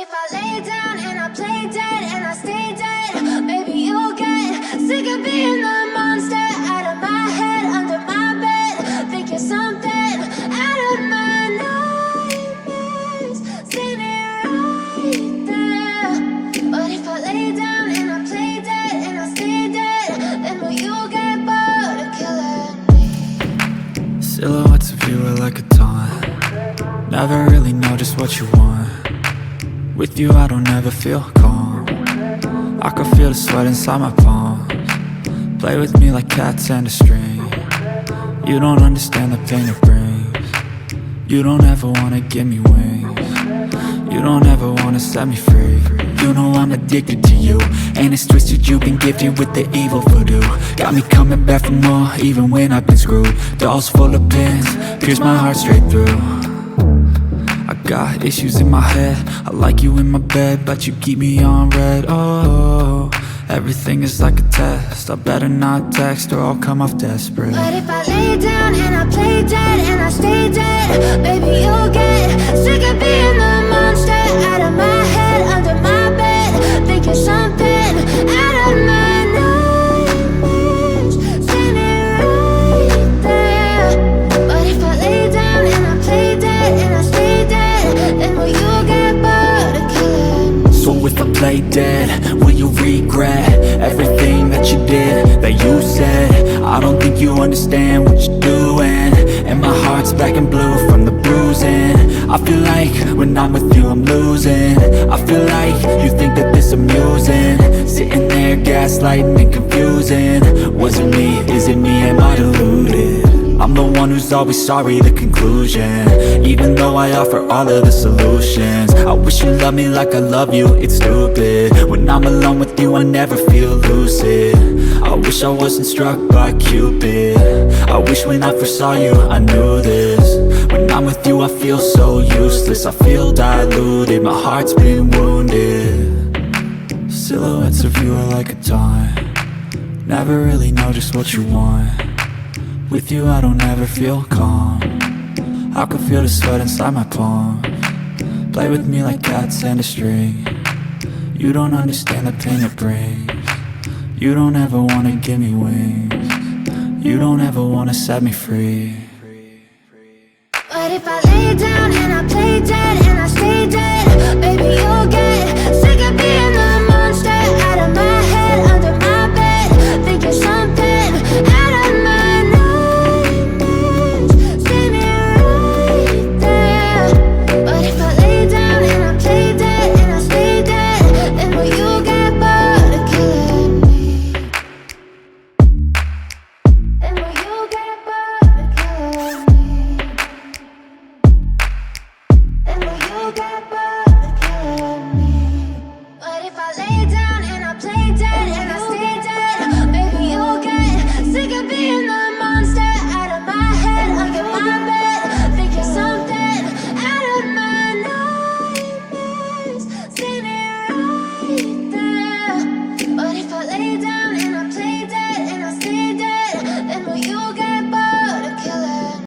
if I lay down and I play dead and I stay dead? Maybe you'll get sick of being the monster out of my head, under my bed. Think you're something out of my nightmares, standing right there. But if I lay down and I play dead and I stay dead, then will you get bored of killing me? Silhouettes of you are like a taunt. Never really know just what you want. With you I don't ever feel calm. I can feel the sweat inside my palms. Play with me like cats and a string. You don't understand the pain it brings. You don't ever wanna give me wings. You don't ever wanna set me free. You know I'm addicted to you, and it's twisted, you've been gifted with the evil voodoo. Got me coming back for more, even when I've been screwed. Dolls full of pins, pierce my heart straight through. I got issues in my head, I like you in my bed, but you keep me on red. Oh, everything is like a test, I better not text or I'll come off desperate. But if I lay down and I play dead and I stay dead, baby you'll get sick of being the monster out of my head, under my bed. Think you're something out of my nightmares, standing right there. But if I lay down and I play dead and I stay dead, then will you get bored of killing me? So if I play dead, will you regret everything that you did, that you said? I don't think you understand what you're doing, and my heart's black and blue from the bruising. I feel like when I'm with you I'm losing. I feel like you think that this amusing, sitting there gaslighting and confusing. Was it me? Is it me? Am I deluded? I'm the one who's always sorry, the conclusion, even though I offer all of the solutions. I wish you loved me like I love you, it's stupid. When I'm alone with you I never feel lucid. I wish I wasn't struck by Cupid. I wish when I first saw you I knew this. When I'm with you I feel so useless, I feel diluted, my heart's been wounded. Silhouettes of you are like a taunt. Never really know just what you want. With you I don't ever feel calm. I can feel the sweat inside my palms. Play with me like cats and a string. You don't understand the pain it brings. You don't ever wanna give me wings. You don't ever wanna set me free. But if I lay down and I play dead